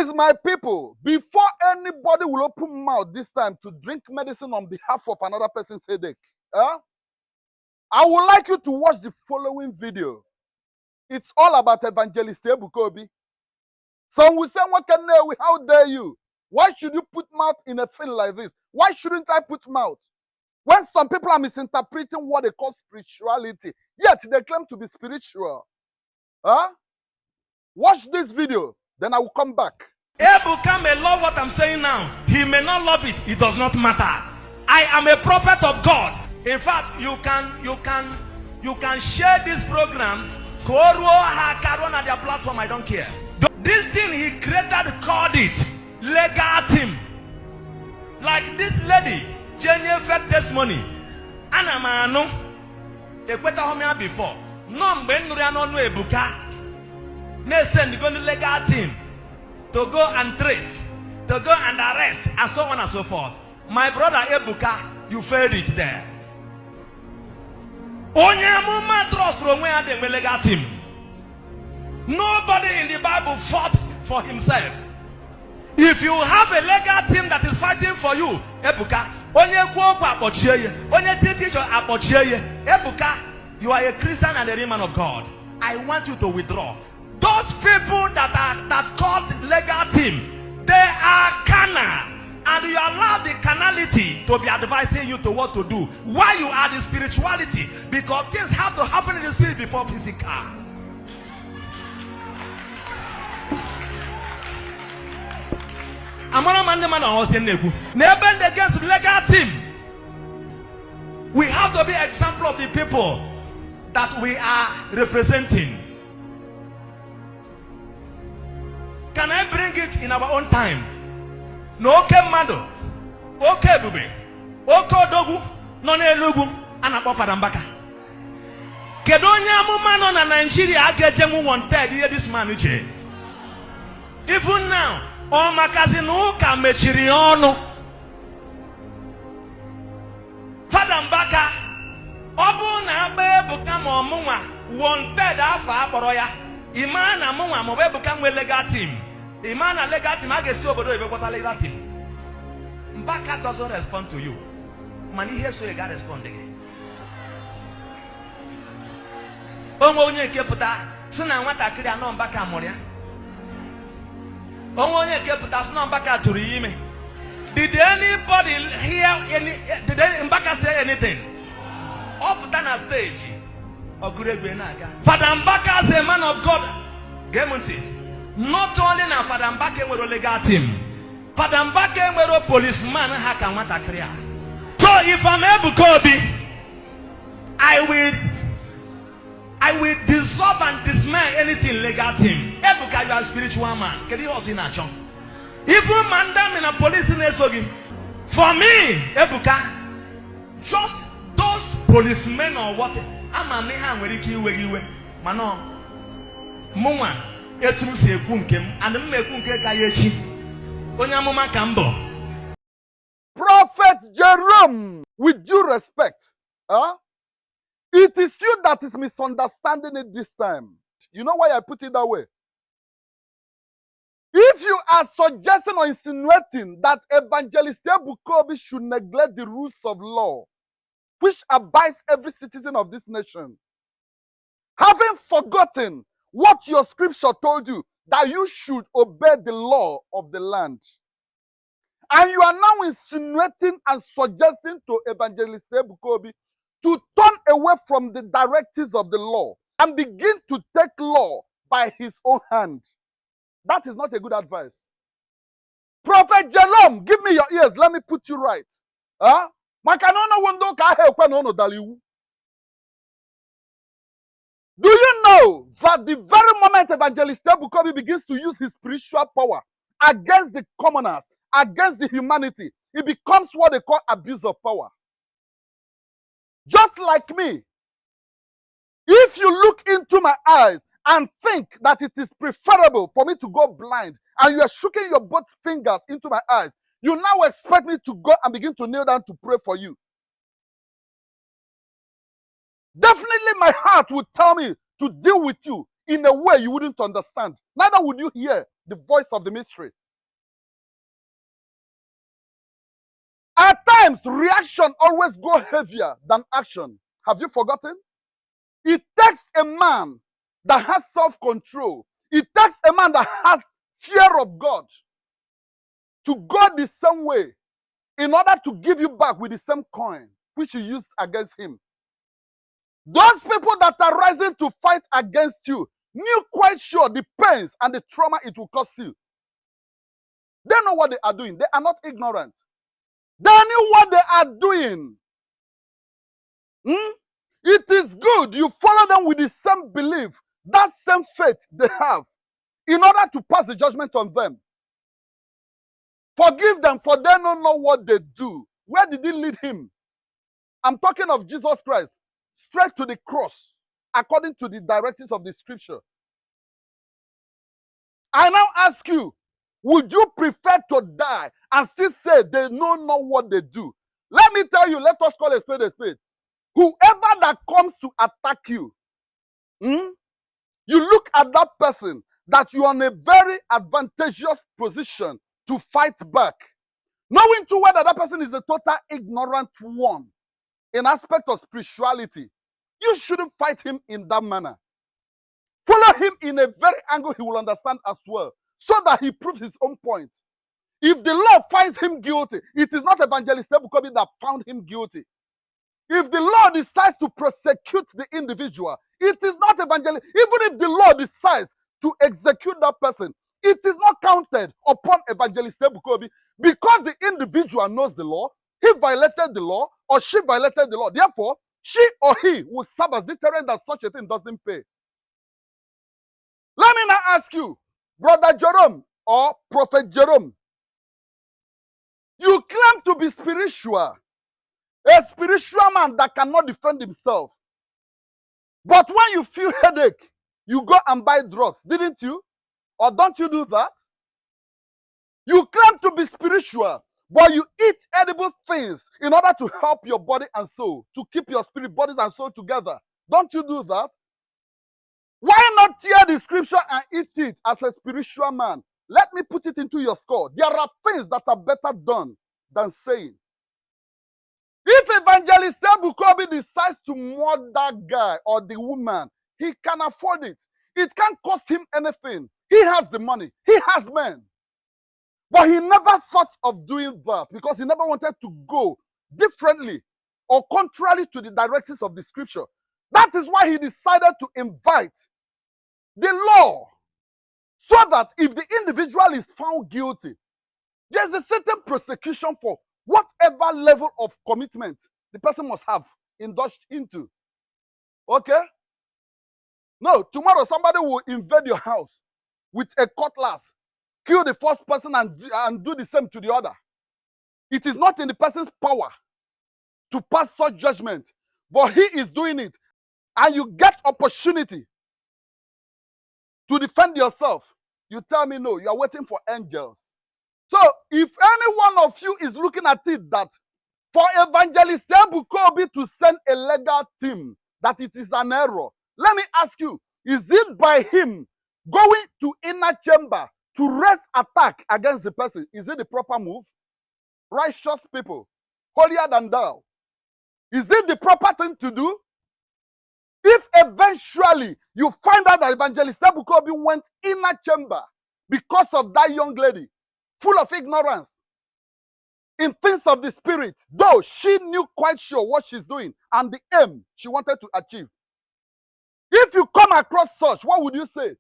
Please, my people, before anybody will open mouth this time to drink medicine on behalf of another person's headache, I would like you to watch the following video. It's all about Evangelist Ebuka. Some will say, what can we? How dare you? Why should you put mouth in a thing like this? Why shouldn't I put mouth? When some people are misinterpreting what they call spirituality, yet they claim to be spiritual. Watch this video, then I will come back. Ebuka may love what I'm saying now. He may not love it. It does not matter. I am a prophet of God. In fact, you can share this program. Koro Hakarona their platform. I don't care. This thing he created, called it legal team. Like this lady, genuine fact testimony. Anamano. Ekweta homia before. No mbenuri no Ebuka. Ne send go to legal team to go and trace, to go and arrest, and so on and so forth. My brother Ebuka, you failed it there. Nobody in the Bible fought for himself. If you have a legal team that is fighting for you, Ebuka, Ebuka, you are a Christian and a man of God. I want you to withdraw. Those people that called legal team, they are carnal, and you allow the carnality to be advising you to what to do. Why you are the spirituality? Because things have to happen in the spirit before physical. Never against legal team. We have to be an example of the people that we are representing. Can I bring it in our own time? No, okay, Mado. Okay, Bube. Okay, Dogu. No, Nelugu. Anapo Fadambaka. Kedonya Mumano na Nigeria agejemu wanted here this man. Even now, on Makazinu Kamechiriono Fadambaka Obu na Ebuka Momuma wanted Afa Boroya. Imana Mumwa Mobebuka with legal team. Imana legal team, I guess so, but what legal team. Mbaka doesn't respond to you. Mani here so you got respond again. Omo onye keputa, suna nwata kiri ano Mbaka moria. Omo onye keputa suna Mbaka turi ime. Did anybody hear did Mbaka say anything? Up down a stage. Father Mbaka is a man of God. Not only now Father Mbaka were a legal team. Father Mbaka were a policeman. So if I'm Ebuka, I will dissolve and dismay anything legal team. Ebuka, you are a spiritual man. Can you hold in a chunk? If you man them in a police in Esogi, for me, Ebuka, just those policemen or what? Ama me ha nwere ike iwe mana mụnwa etu si ekwu nke m and m ekwu nke ka ya echi onye amụma ka mbọ. Prophet Jerome, with due respect, it is you that is misunderstanding it this time. You know why I put it that way? If you are suggesting or insinuating that Evangelist Ebuka should neglect the rules of law which abides every citizen of this nation, having forgotten what your scripture told you, that you should obey the law of the land, and you are now insinuating and suggesting to Evangelist Ebuka to turn away from the directives of the law and begin to take law by his own hand, that is not a good advice. Prophet Jerome, give me your ears, let me put you right. Do you know that the very moment Evangelist Ebuka begins to use his spiritual power against the commoners, against the humanity, it becomes what they call abuse of power? Just like me, if you look into my eyes and think that it is preferable for me to go blind, and you are shaking your both fingers into my eyes, you now expect me to go and begin to kneel down to pray for you. Definitely my heart would tell me to deal with you in a way you wouldn't understand. Neither would you hear the voice of the mystery. At times, reaction always go heavier than action. Have you forgotten? It takes a man that has self-control. It takes a man that has fear of God to go the same way in order to give you back with the same coin which you used against him. Those people that are rising to fight against you knew quite sure the pains and the trauma it will cause you. They know what they are doing. They are not ignorant. They knew what they are doing. It is good you follow them with the same belief, that same faith they have, in order to pass the judgment on them. Forgive them, for they don't know what they do. Where did he lead him? I'm talking of Jesus Christ, straight to the cross, according to the directives of the scripture. I now ask you, would you prefer to die and still say they don't know what they do? Let me tell you, let us call a spade a spade. Whoever that comes to attack you, you look at that person that you're in a very advantageous position to fight back, knowing too well that that person is a total ignorant one in aspect of spirituality. You shouldn't fight him in that manner. Follow him in a very angle he will understand as well, so that he proves his own point. If the law finds him guilty, it is not Evangelist Ebuka that found him guilty. If the law decides to prosecute the individual, it is not Evangelist. Even if the law decides to execute that person, it is not counted upon Evangelist Ebuka, because the individual knows the law, he violated the law, or she violated the law. Therefore, she or he will serve as deterrent that such a thing doesn't pay. Let me now ask you, Brother Jerome or Prophet Jerome, you claim to be spiritual, a spiritual man that cannot defend himself. But when you feel headache, you go and buy drugs, didn't you? Or don't you do that? You claim to be spiritual, but you eat edible things in order to help your body and soul, to keep your spirit, bodies, and soul together. Don't you do that? Why not tear the scripture and eat it as a spiritual man? Let me put it into your skull. There are things that are better done than saying. If Evangelist Ebuka decides to murder that guy or the woman, he can afford it. It can't cost him anything. He has the money. He has men. But he never thought of doing that because he never wanted to go differently or contrary to the directives of the scripture. That is why he decided to invite the law, so that if the individual is found guilty, there's a certain prosecution for whatever level of commitment the person must have indulged into. Okay? No, tomorrow somebody will invade your house with a cutlass, kill the first person and do the same to the other. It is not in the person's power to pass such judgment, but he is doing it. And you get opportunity to defend yourself. You tell me no, you are waiting for angels. So if any one of you is looking at it that for Evangelist Ebuka to send a legal team, that it is an error, let me ask you, is it by him going to inner chamber to raise attack against the person? Is it the proper move? Righteous people, holier than thou. Is it the proper thing to do? If eventually you find out that Evangelist Ebuka went inner chamber because of that young lady, full of ignorance in things of the spirit, though she knew quite sure what she's doing and the aim she wanted to achieve. If you come across such, what would you say?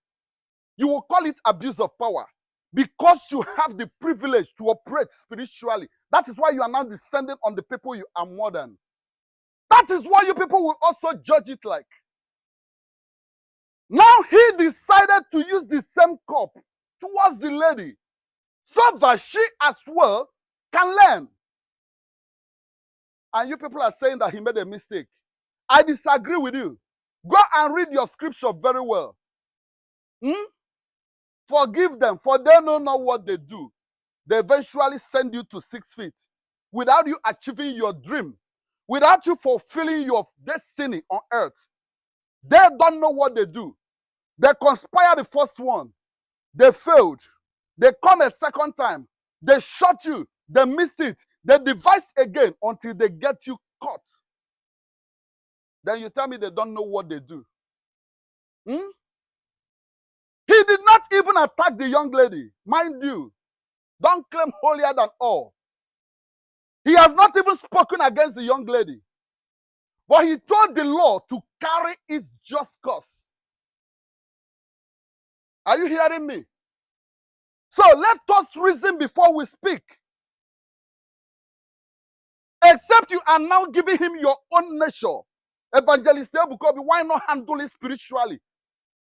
You will call it abuse of power because you have the privilege to operate spiritually. That is why you are now descending on the people you are more than. That is why you people will also judge it like. Now he decided to use the same cup towards the lady so that she as well can learn. And you people are saying that he made a mistake. I disagree with you. Go and read your scripture very well. Forgive them, for they don't know what they do. They eventually send you to 6 feet without you achieving your dream, without you fulfilling your destiny on earth. They don't know what they do. They conspired the first one. They failed. They come a second time. They shot you. They missed it. They devised again until they get you caught. Then you tell me they don't know what they do. Hmm? He did not even attack the young lady. Mind you, don't claim holier than all. He has not even spoken against the young lady. But he told the law to carry its just course. Are you hearing me? So let us reason before we speak. Except you are now giving him your own nature. Evangelist Ebuka, why not handle it spiritually?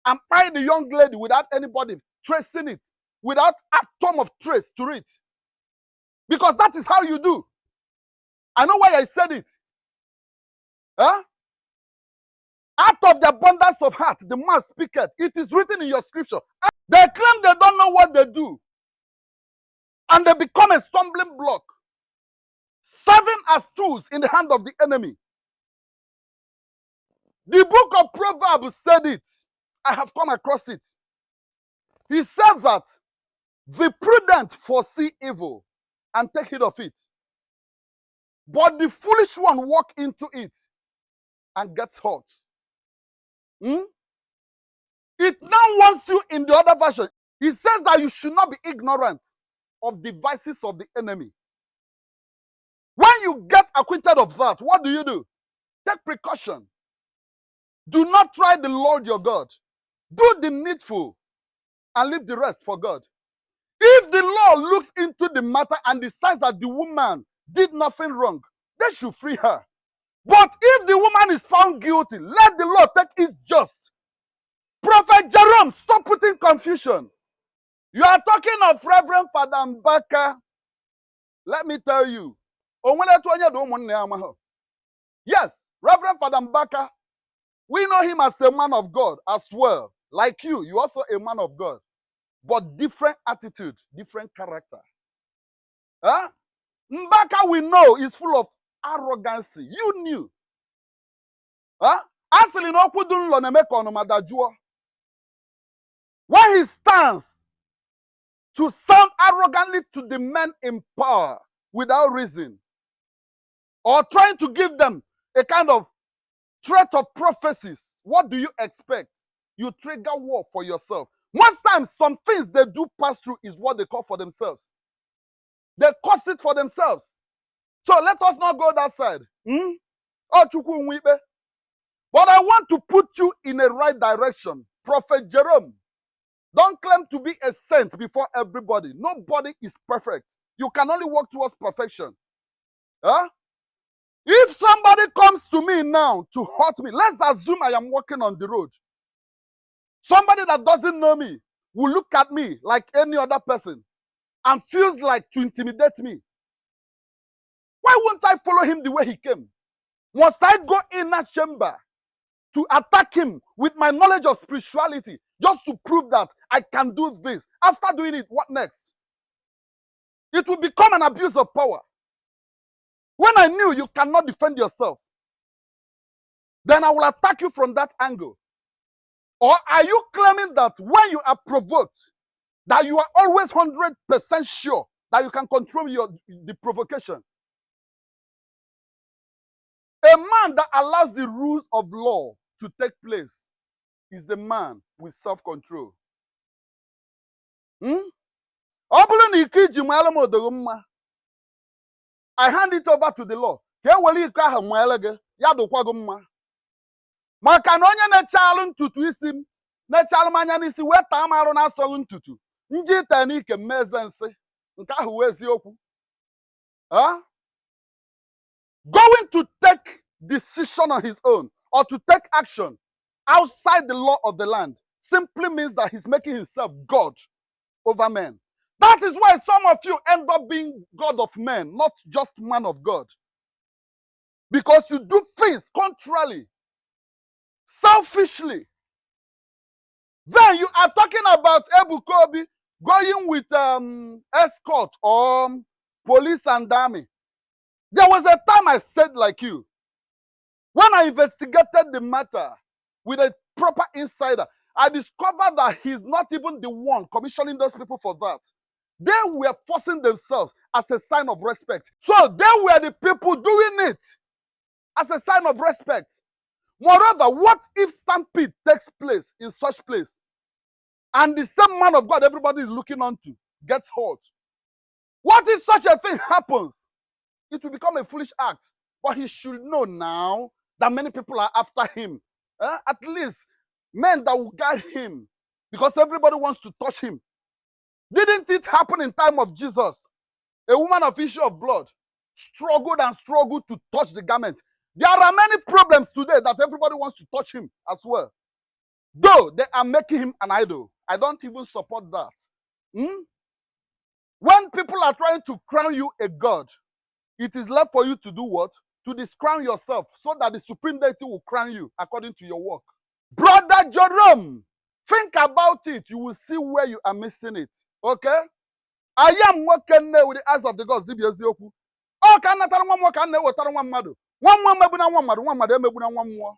And buy the young lady without anybody tracing it, without atom of trace to it. Because that is how you do. I know why I said it. Huh? Out of the abundance of heart, the mouth speaketh. It is written in your scripture. They claim they don't know what they do. And they become a stumbling block, serving as tools in the hand of the enemy. The book of Proverbs said it. I have come across it. He says that the prudent foresee evil and take heed of it. But the foolish one walk into it and gets hurt. It now wants you in the other version. It says that you should not be ignorant of the devices of the enemy. When you get acquainted of that, what do? Take precaution. Do not try the Lord your God. Do the needful and leave the rest for God. If the law looks into the matter and decides that the woman did nothing wrong, they should free her. But if the woman is found guilty, let the law take its just. Prophet Jerome, stop putting confusion. You are talking of Reverend Father Ebuka. Let me tell you. Yes, Reverend Father Ebuka. We know him as a man of God as well. Like you also a man of God. But different attitude, different character. Huh? Ebuka, we know, is full of arrogance. You knew. Huh? When he stands to sound arrogantly to the men in power without reason, or trying to give them a kind of threat of prophecies, what do you expect? You trigger war for yourself. Most times, some things they do pass through is what they call for themselves. They cause it for themselves. So let us not go that side. Oh, but I want to put you in a right direction. Prophet Jerome, don't claim to be a saint before everybody. Nobody is perfect. You can only work towards perfection. Huh? If somebody comes to me now to hurt me, let's assume I am walking on the road. Somebody that doesn't know me will look at me like any other person and feels like to intimidate me. Why won't I follow him the way he came? Must I go in that chamber to attack him with my knowledge of spirituality just to prove that I can do this? After doing it, what next? It will become an abuse of power. When I knew you cannot defend yourself, then I will attack you from that angle. Or are you claiming that when you are provoked, that you are always 100% sure that you can control the provocation? A man that allows the rules of law to take place is a man with self-control. I hand it over to the law. Maka na onye na-echalụ ntutu isi m na-echalụ manya n'isi wee taa m arụ na-asọghị ntutu nji ite n'ike mmeze nsị nke ahụ wee eziokwu. Going to take decision on his own or to take action outside the law of the land simply means that he's making himself God over men. That is why some of you end up being God of men, not just man of God. Because you do things contrarily, selfishly. Then you are talking about Ebuka going with escort or police and army. There was a time I said like you. When I investigated the matter with a proper insider, I discovered that he's not even the one commissioning those people for that. They were forcing themselves as a sign of respect. So they were the people doing it as a sign of respect. Moreover, what if stampede takes place in such place and the same man of God everybody is looking onto gets hurt? What if such a thing happens? It will become a foolish act. But he should know now that many people are after him. At least men that will guide him, because everybody wants to touch him. Didn't it happen in time of Jesus? A woman of issue of blood struggled and struggled to touch the garment. There are many problems today that everybody wants to touch him as well. Though they are making him an idol. I don't even support that. When people are trying to crown you a god, it is left for you to do what? To discrown yourself so that the supreme deity will crown you according to your work. Brother Jerome, think about it. You will see where you are missing it. Okay? I am working with the eyes of the gods. Oh, can I tell one more? Can I tell one madu? One more mebuna one madu, one madu mebuna one more.